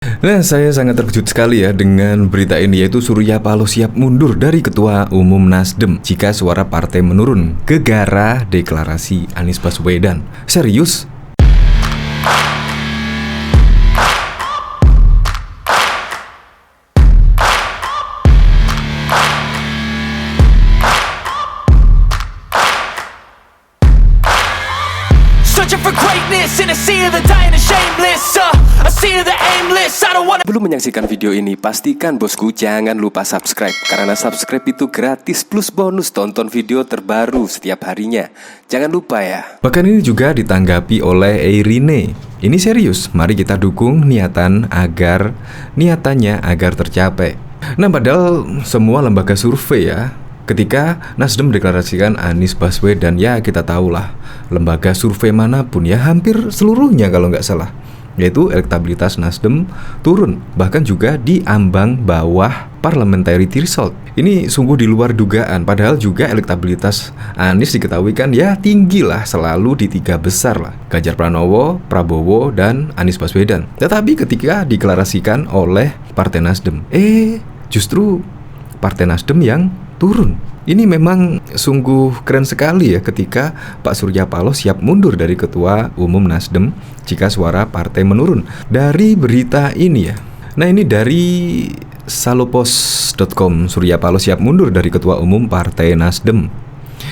Nah, saya sangat terkejut sekali ya dengan berita ini, yaitu Surya Paloh siap mundur dari Ketua Umum Nasdem jika suara partai menurun gegara deklarasi Anies Baswedan. Serius? Belum menyaksikan video ini, pastikan bosku jangan lupa subscribe. Karena subscribe itu gratis plus bonus tonton video terbaru setiap harinya. Jangan lupa ya. Bahkan ini juga ditanggapi oleh Eirine. Ini serius, mari kita dukung niatannya agar tercapai. Nah, padahal semua lembaga survei ya, ketika Nasdem mendeklarasikan Anies Baswedan, ya kita tahulah lembaga survei manapun ya, hampir seluruhnya kalau nggak salah, yaitu elektabilitas Nasdem turun, bahkan juga di ambang bawah parliamentary threshold. Ini sungguh di luar dugaan, padahal juga elektabilitas Anies diketahui kan ya tinggi lah, selalu di 3 besar lah, Ganjar Pranowo, Prabowo, dan Anies Baswedan. Tetapi ketika dideklarasikan oleh Partai Nasdem, justru Partai Nasdem yang turun. Ini memang sungguh keren sekali ya ketika Pak Surya Paloh siap mundur dari Ketua Umum Nasdem jika suara partai menurun. Dari berita ini ya. Nah, ini dari salopos.com, Surya Paloh siap mundur dari Ketua Umum Partai Nasdem.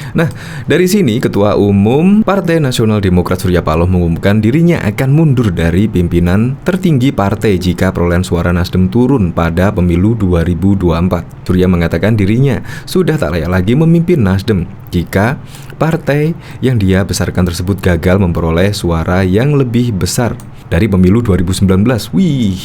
Nah, dari sini Ketua Umum Partai Nasional Demokrat Surya Paloh mengumumkan dirinya akan mundur dari pimpinan tertinggi partai jika perolehan suara Nasdem turun pada pemilu 2024. Surya mengatakan dirinya sudah tak layak lagi memimpin Nasdem jika partai yang dia besarkan tersebut gagal memperoleh suara yang lebih besar dari pemilu 2019. Wih,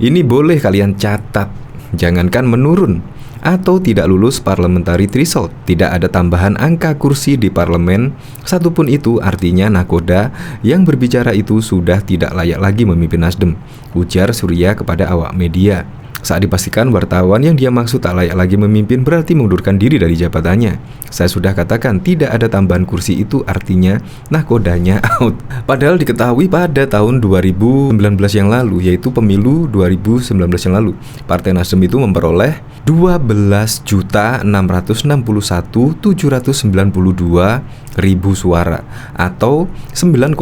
ini boleh kalian catat, jangankan menurun atau tidak lulus parliamentary threshold, tidak ada tambahan angka kursi di parlemen satupun, itu artinya nakoda yang berbicara itu sudah tidak layak lagi memimpin Nasdem, ujar Surya kepada awak media. Saat dipastikan wartawan yang dia maksud tak layak lagi memimpin berarti mengundurkan diri dari jabatannya. Saya sudah katakan tidak ada tambahan kursi, itu artinya nakodanya out. Padahal diketahui pada tahun 2019 yang lalu, yaitu pemilu 2019 yang lalu, Partai Nasdem itu memperoleh 12.661.792.000 suara atau 9,05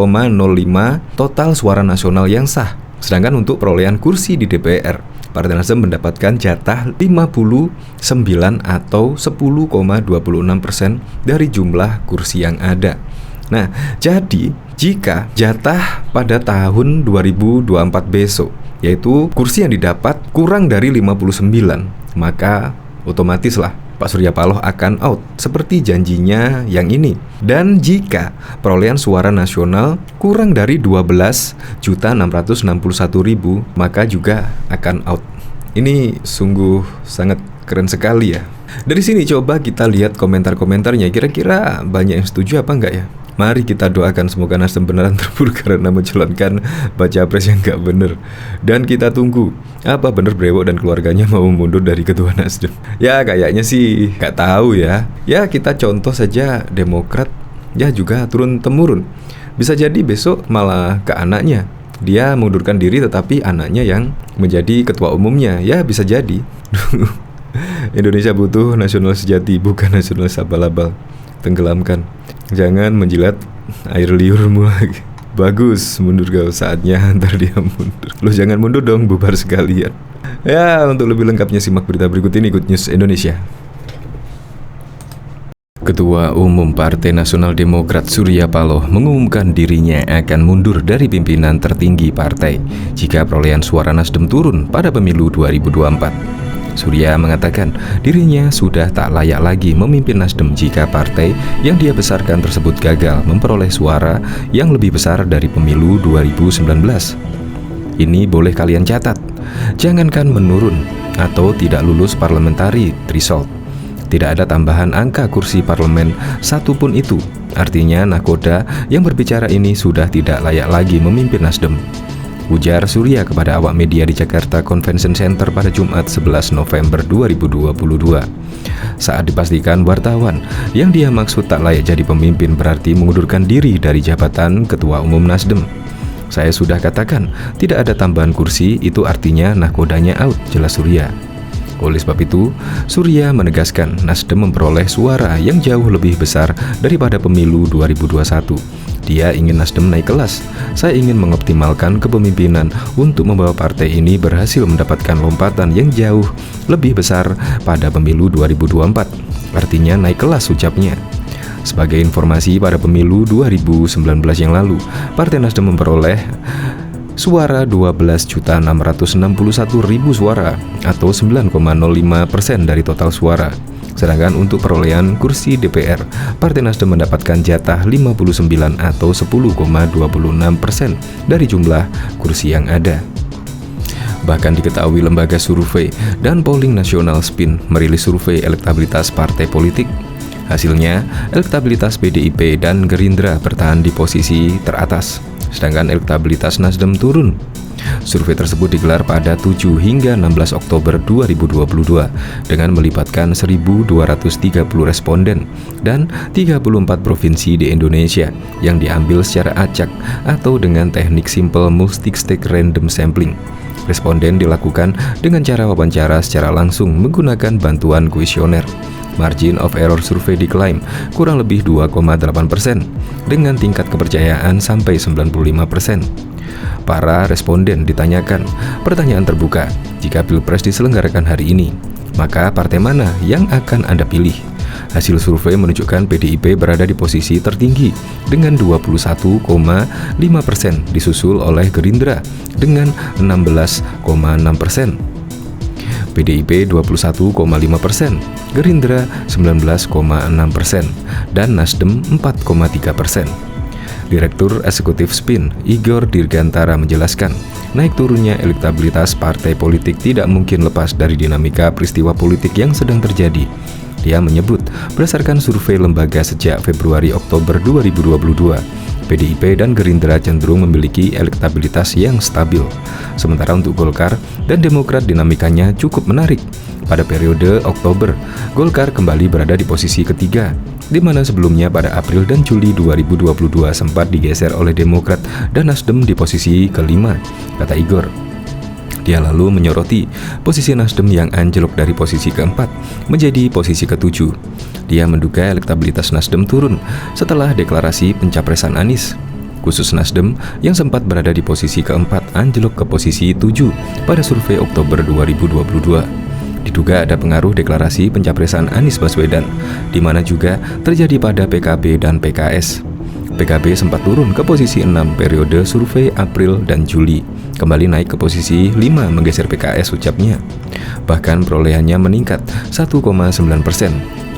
total suara nasional yang sah. Sedangkan untuk perolehan kursi di DPR, Partai Nasdem mendapatkan jatah 59 atau 10,26% dari jumlah kursi yang ada. Nah, jadi jika jatah pada tahun 2024 besok, yaitu kursi yang didapat kurang dari 59, maka otomatislah Pak Surya Paloh akan out seperti janjinya yang ini. Dan jika perolehan suara nasional kurang dari 12.661.000, maka juga akan out. Ini sungguh sangat keren sekali ya. Dari sini coba kita lihat komentar-komentarnya, kira-kira banyak yang setuju apa enggak ya? Mari kita doakan semoga Nasdem beneran terpuruk karena menjalankan baca pres yang gak bener. Dan kita tunggu apa bener Brewok dan keluarganya mau mundur dari Ketua Nasdem. Ya kayaknya sih gak tahu ya. Ya kita contoh saja Demokrat ya juga turun-temurun. Bisa jadi besok malah ke anaknya, dia mengundurkan diri tetapi anaknya yang menjadi ketua umumnya. Ya bisa jadi. Indonesia butuh nasional sejati, bukan nasional abal-abal. Tenggelamkan, jangan menjilat air liurmu lagi. Bagus, mundur kau, saatnya ntar dia mundur. Lo jangan mundur dong, bubar sekalian. Ya, untuk lebih lengkapnya simak berita berikut ini, Good News Indonesia. Ketua Umum Partai Nasional Demokrat Surya Paloh mengumumkan dirinya akan mundur dari pimpinan tertinggi partai jika perolehan suara Nasdem turun pada pemilu 2024. Surya mengatakan dirinya sudah tak layak lagi memimpin Nasdem jika partai yang dia besarkan tersebut gagal memperoleh suara yang lebih besar dari pemilu 2019. Ini boleh kalian catat, jangankan menurun atau tidak lulus parliamentary threshold, tidak ada tambahan angka kursi parlemen satupun, itu artinya nakoda yang berbicara ini sudah tidak layak lagi memimpin Nasdem, ujar Surya kepada awak media di Jakarta Convention Center pada Jumat 11 November 2022. Saat dipastikan wartawan yang dia maksud tak layak jadi pemimpin berarti mengundurkan diri dari jabatan Ketua Umum Nasdem. Saya sudah katakan, tidak ada tambahan kursi, itu artinya nahkodanya out, jelas Surya. Oleh sebab itu, Surya menegaskan Nasdem memperoleh suara yang jauh lebih besar daripada pemilu 2021. Dia ingin Nasdem naik kelas. Saya ingin mengoptimalkan kepemimpinan untuk membawa partai ini berhasil mendapatkan lompatan yang jauh lebih besar pada pemilu 2024. Artinya naik kelas, ucapnya. Sebagai informasi, pada pemilu 2019 yang lalu, Partai Nasdem memperoleh suara 12.661.000 suara atau 9,05% dari total suara. Sedangkan untuk perolehan kursi DPR, Partai Nasdem mendapatkan jatah 59 atau 10,26% dari jumlah kursi yang ada. Bahkan diketahui lembaga survei dan polling nasional SPIN merilis survei elektabilitas partai politik. Hasilnya, elektabilitas PDIP dan Gerindra bertahan di posisi teratas, sedangkan elektabilitas Nasdem turun. Survei tersebut digelar pada 7 hingga 16 Oktober 2022 dengan melibatkan 1.230 responden dan 34 provinsi di Indonesia yang diambil secara acak atau dengan teknik simple multi-stage random sampling. Responden dilakukan dengan cara wawancara secara langsung menggunakan bantuan kuesioner. Margin of error survei diklaim kurang lebih 2,8% dengan tingkat kepercayaan sampai 95%. Para responden ditanyakan pertanyaan terbuka, jika Pilpres diselenggarakan hari ini, maka partai mana yang akan Anda pilih? Hasil survei menunjukkan PDIP berada di posisi tertinggi dengan 21,5%, disusul oleh Gerindra dengan 16,6%. PDIP 21,5%, Gerindra 19,6%, dan Nasdem 4,3%. Direktur Eksekutif SPIN, Igor Dirgantara menjelaskan, naik turunnya elektabilitas partai politik tidak mungkin lepas dari dinamika peristiwa politik yang sedang terjadi. Dia menyebut, berdasarkan survei lembaga sejak Februari-Oktober 2022, PDIP dan Gerindra cenderung memiliki elektabilitas yang stabil. Sementara untuk Golkar dan Demokrat dinamikanya cukup menarik. Pada periode Oktober, Golkar kembali berada di posisi ketiga, di mana sebelumnya pada April dan Juli 2022 sempat digeser oleh Demokrat dan Nasdem di posisi kelima, kata Igor. Dia lalu menyoroti posisi Nasdem yang anjlok dari posisi keempat menjadi posisi ketujuh. Dia menduga elektabilitas Nasdem turun setelah deklarasi pencapresan Anies. Khusus Nasdem yang sempat berada di posisi keempat anjlok ke posisi 7 pada survei Oktober 2022. Diduga ada pengaruh deklarasi pencapresan Anies Baswedan, di mana juga terjadi pada PKB dan PKS. PKB sempat turun ke posisi 6 periode survei April dan Juli, kembali naik ke posisi 5 menggeser PKS, ucapnya. Bahkan perolehannya meningkat 1,9%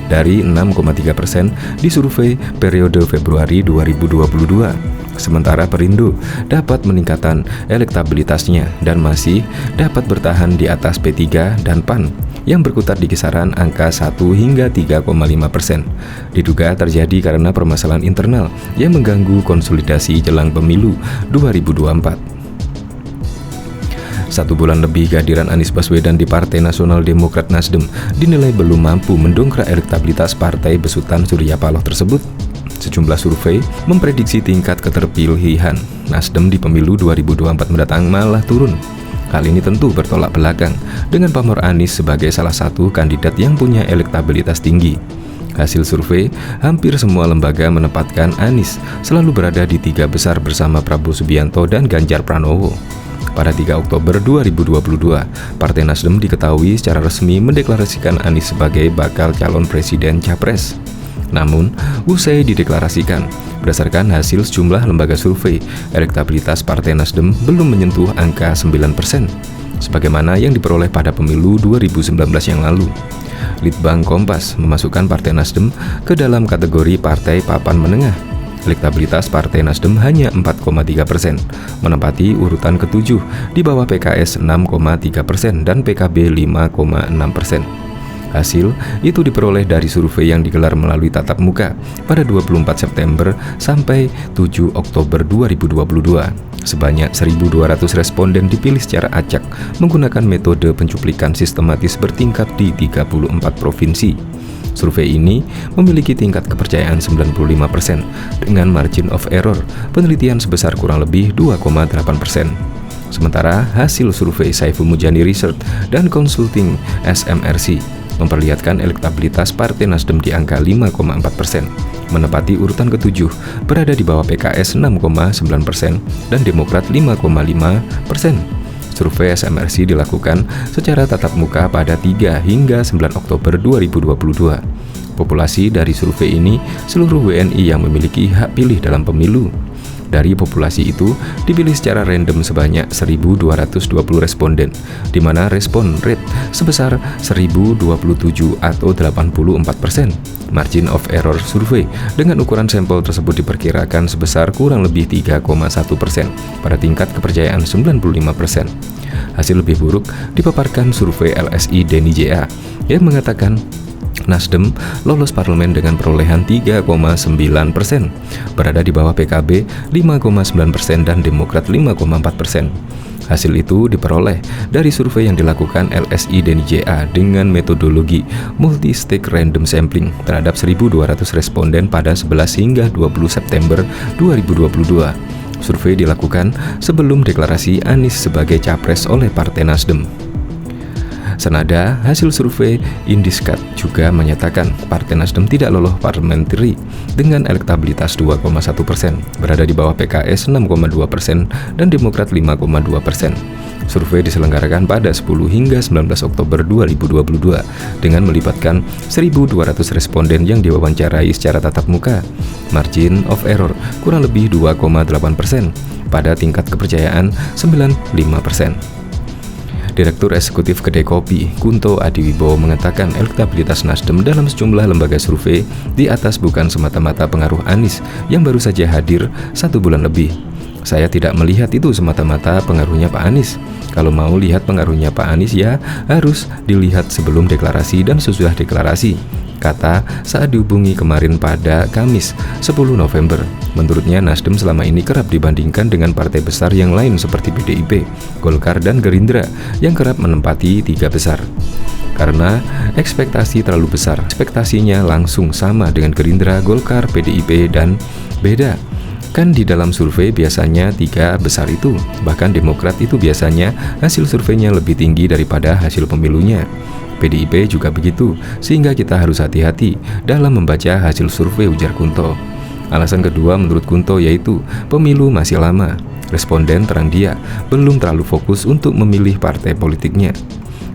dari 6,3% di survei periode Februari 2022. Sementara Perindo dapat meningkatkan elektabilitasnya dan masih dapat bertahan di atas P3 dan PAN yang berkutat di kisaran angka 1 hingga 3,5%. Diduga terjadi karena permasalahan internal yang mengganggu konsolidasi jelang pemilu 2024. 1 bulan lebih kehadiran Anies Baswedan di Partai Nasional Demokrat Nasdem dinilai belum mampu mendongkrak elektabilitas partai besutan Surya Paloh tersebut. Sejumlah survei memprediksi tingkat keterpilihan Nasdem di pemilu 2024 mendatang malah turun. Hal ini tentu bertolak belakang dengan pamor Anies sebagai salah satu kandidat yang punya elektabilitas tinggi. Hasil survei, hampir semua lembaga menempatkan Anies selalu berada di 3 besar bersama Prabowo Subianto dan Ganjar Pranowo. Pada 3 Oktober 2022, Partai Nasdem diketahui secara resmi mendeklarasikan Anies sebagai bakal calon presiden capres. Namun, usai dideklarasikan, berdasarkan hasil sejumlah lembaga survei, elektabilitas Partai Nasdem belum menyentuh angka 9%, sebagaimana yang diperoleh pada pemilu 2019 yang lalu. Litbang Kompas memasukkan Partai Nasdem ke dalam kategori partai papan menengah. Elektabilitas Partai Nasdem hanya 4,3%, menempati urutan ke-7 di bawah PKS 6,3% dan PKB 5,6%. Hasil itu diperoleh dari survei yang digelar melalui tatap muka pada 24 September sampai 7 Oktober 2022. Sebanyak 1.200 responden dipilih secara acak menggunakan metode pencuplikan sistematis bertingkat di 34 provinsi. Survei ini memiliki tingkat kepercayaan 95% dengan margin of error penelitian sebesar kurang lebih 2,8%. Sementara hasil survei Saiful Mujani Research dan Consulting SMRC memperlihatkan elektabilitas Partai Nasdem di angka 5,4%, menempati urutan ke-7, berada di bawah PKS 6,9% dan Demokrat 5,5%. Survei SMRC dilakukan secara tatap muka pada 3 hingga 9 Oktober 2022. Populasi dari survei ini seluruh WNI yang memiliki hak pilih dalam pemilu. Dari populasi itu dipilih secara random sebanyak 1.220 responden, di mana respon rate sebesar 1.027 atau 84%. Margin of error survei dengan ukuran sampel tersebut diperkirakan sebesar kurang lebih 3,1% pada tingkat kepercayaan 95%. Hasil lebih buruk dipaparkan survei LSI Denny JA yang mengatakan Nasdem lolos parlemen dengan perolehan 3,9%, berada di bawah PKB 5,9% dan Demokrat 5,4%. Hasil itu diperoleh dari survei yang dilakukan LSI Denny JA dengan metodologi multi-stake random sampling terhadap 1.200 responden pada 11 hingga 20 September 2022. Survei dilakukan sebelum deklarasi Anies sebagai capres oleh Partai Nasdem. Senada, hasil survei Indiscat juga menyatakan Partai Nasdem tidak lolos parliamentary dengan elektabilitas 2,1%, berada di bawah PKS 6,2% dan Demokrat 5,2%. Survei diselenggarakan pada 10 hingga 19 Oktober 2022 dengan melibatkan 1.200 responden yang diwawancarai secara tatap muka. Margin of error kurang lebih 2,8% pada tingkat kepercayaan 95%. Direktur Eksekutif Kedai Kopi, Kunto Adiwibowo mengatakan elektabilitas Nasdem dalam sejumlah lembaga survei di atas bukan semata-mata pengaruh Anies yang baru saja hadir 1 bulan lebih. Saya tidak melihat itu semata-mata pengaruhnya Pak Anies. Kalau mau lihat pengaruhnya Pak Anies ya harus dilihat sebelum deklarasi dan sesudah deklarasi, kata saat dihubungi kemarin pada Kamis 10 November. Menurutnya Nasdem selama ini kerap dibandingkan dengan partai besar yang lain seperti PDIP, Golkar, dan Gerindra yang kerap menempati 3 besar. Karena ekspektasi terlalu besar, ekspektasinya langsung sama dengan Gerindra, Golkar, PDIP, dan beda. Kan di dalam survei biasanya 3 besar itu, bahkan Demokrat itu biasanya hasil surveinya lebih tinggi daripada hasil pemilunya. PDIP juga begitu, sehingga kita harus hati-hati dalam membaca hasil survei, ujar Kunto. Alasan kedua menurut Kunto yaitu pemilu masih lama. Responden terang dia belum terlalu fokus untuk memilih partai politiknya.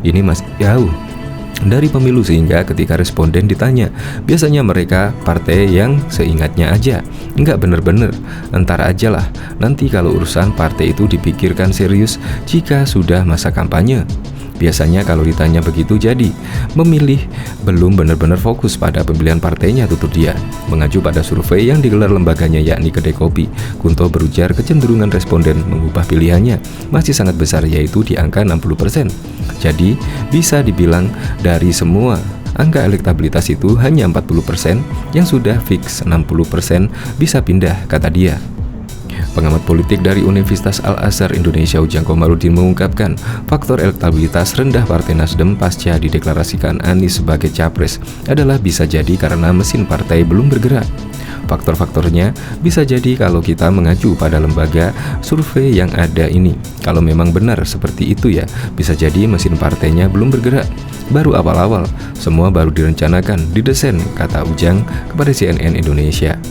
Ini masih jauh dari pemilu sehingga ketika responden ditanya, biasanya mereka partai yang seingatnya aja. Enggak bener-bener, entar aja lah, nanti kalau urusan partai itu dipikirkan serius jika sudah masa kampanye. Biasanya kalau ditanya begitu jadi memilih belum benar-benar fokus pada pemilihan partainya, tutur dia. Mengacu pada survei yang digelar lembaganya yakni Kedai Kopi, Kunto berujar kecenderungan responden mengubah pilihannya masih sangat besar yaitu di angka 60%. Jadi bisa dibilang dari semua angka elektabilitas itu hanya 40% yang sudah fix, 60% bisa pindah, kata dia. Pengamat politik dari Universitas Al-Azhar Indonesia Ujang Komarudin mengungkapkan faktor elektabilitas rendah Partai Nasdem pasca dideklarasikan Anies sebagai capres adalah bisa jadi karena mesin partai belum bergerak. Faktor-faktornya bisa jadi kalau kita mengacu pada lembaga survei yang ada ini. Kalau memang benar seperti itu ya, bisa jadi mesin partainya belum bergerak. Baru awal-awal, semua baru direncanakan, didesain, kata Ujang kepada CNN Indonesia.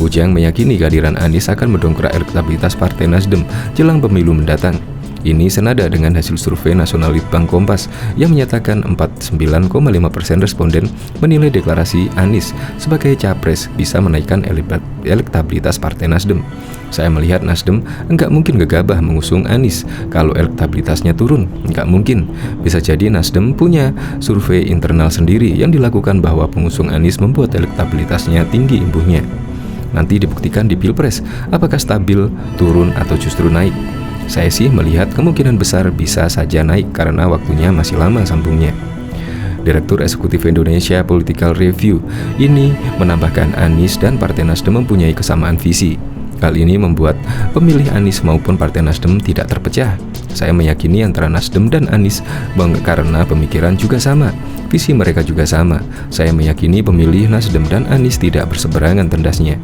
Ujang meyakini kehadiran Anies akan mendongkrak elektabilitas Partai Nasdem jelang pemilu mendatang. Ini senada dengan hasil survei nasional Litbang Kompas yang menyatakan 49,5% responden menilai deklarasi Anies sebagai capres bisa menaikkan elektabilitas Partai Nasdem. Saya melihat Nasdem enggak mungkin gegabah mengusung Anies kalau elektabilitasnya turun, enggak mungkin. Bisa jadi Nasdem punya survei internal sendiri yang dilakukan bahwa pengusung Anies membuat elektabilitasnya tinggi imbuhnya. Nanti dibuktikan di Pilpres apakah stabil, turun, atau justru naik. Saya sih melihat kemungkinan besar bisa saja naik karena waktunya masih lama, sambungnya. Direktur Eksekutif Indonesia Political Review ini menambahkan Anies dan Partai Nasdem mempunyai kesamaan visi. Hal ini membuat pemilih Anies maupun Partai Nasdem tidak terpecah. Saya meyakini antara Nasdem dan Anies karena pemikiran juga sama, visi mereka juga sama. Saya meyakini pemilih Nasdem dan Anies tidak berseberangan tendasnya.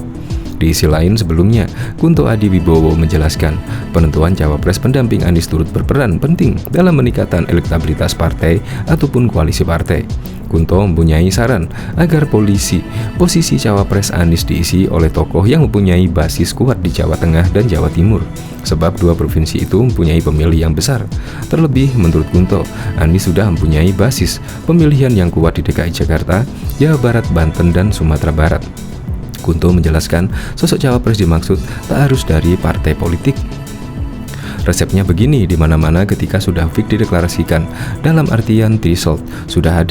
Di sisi lain sebelumnya, Kunto Adiwibowo menjelaskan penentuan cawapres pendamping Anies turut berperan penting dalam meningkatkan elektabilitas partai ataupun koalisi partai. Kunto mempunyai saran agar posisi cawapres Anies diisi oleh tokoh yang mempunyai basis kuat di Jawa Tengah dan Jawa Timur, sebab dua provinsi itu mempunyai pemilih yang besar. Terlebih menurut Kunto, Anies sudah mempunyai basis pemilihan yang kuat di DKI Jakarta, Jawa Barat, Banten, dan Sumatera Barat. Kunto menjelaskan sosok cawapres dimaksud tak harus dari partai politik. Resepnya begini, di mana-mana ketika sudah fix dideklarasikan, dalam artian threshold sudah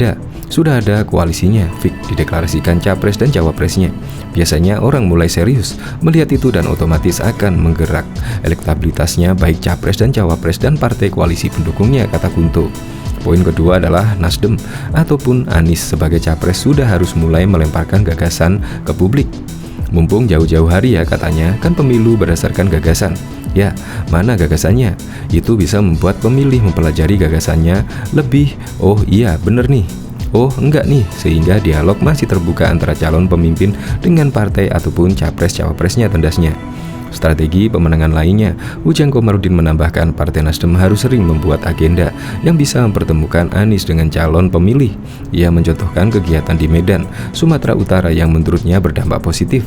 ada koalisinya, fix dideklarasikan capres dan cawapresnya. Biasanya orang mulai serius melihat itu dan otomatis akan menggerak elektabilitasnya baik capres dan cawapres dan partai koalisi pendukungnya, kata Kunto. Poin kedua adalah Nasdem ataupun Anies sebagai capres sudah harus mulai melemparkan gagasan ke publik. Mumpung jauh-jauh hari ya katanya, kan pemilu berdasarkan gagasan. Ya, mana gagasannya? Itu bisa membuat pemilih mempelajari gagasannya lebih, oh iya bener nih, oh enggak nih, sehingga dialog masih terbuka antara calon pemimpin dengan partai ataupun capres-cawapresnya tendasnya. Strategi pemenangan lainnya, Ujang Komarudin menambahkan Partai Nasdem harus sering membuat agenda yang bisa mempertemukan Anies dengan calon pemilih. Ia mencontohkan kegiatan di Medan, Sumatera Utara yang menurutnya berdampak positif.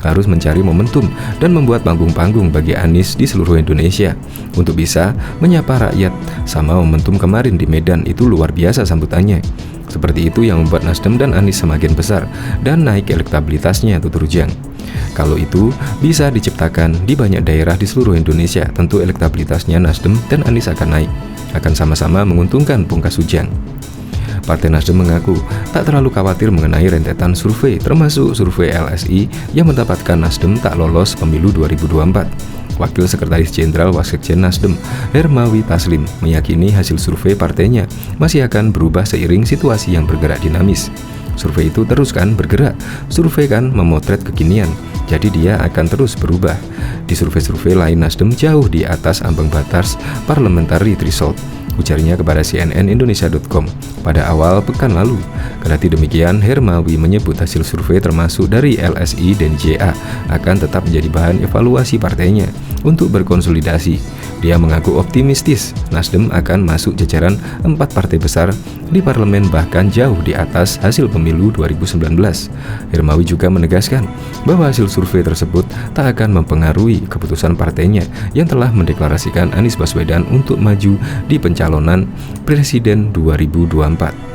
Harus mencari momentum dan membuat panggung-panggung bagi Anies di seluruh Indonesia untuk bisa menyapa rakyat. Sama momentum kemarin di Medan itu luar biasa sambutannya. Seperti itu yang membuat Nasdem dan Anies semakin besar dan naik elektabilitasnya, tutur Ujang. Kalau itu bisa diciptakan di banyak daerah di seluruh Indonesia, tentu elektabilitasnya Nasdem dan Anies akan naik, akan sama-sama menguntungkan, pungkas Ujang. Partai Nasdem mengaku tak terlalu khawatir mengenai rentetan survei, termasuk survei LSI yang mendapatkan Nasdem tak lolos pemilu 2024. Wakil Sekretaris Jenderal Wasekjen Nasdem, Hermawi Taslim, meyakini hasil survei partainya masih akan berubah seiring situasi yang bergerak dinamis. Survei itu terus kan bergerak, survei kan memotret kekinian, jadi dia akan terus berubah. Di survei-survei lain Nasdem jauh di atas ambang batas parliamentary threshold, ujarnya kepada cnnindonesia.com pada awal pekan lalu. Kendati demikian, Hermawi menyebut hasil survei termasuk dari LSI dan JA akan tetap menjadi bahan evaluasi partainya untuk berkonsolidasi. Dia mengaku optimistis Nasdem akan masuk jajaran 4 partai besar di parlemen, bahkan jauh di atas hasil pemilu 2019. Hermawi juga menegaskan bahwa hasil survei tersebut tak akan mempengaruhi keputusan partainya yang telah mendeklarasikan Anies Baswedan untuk maju di pencalonan presiden 2024.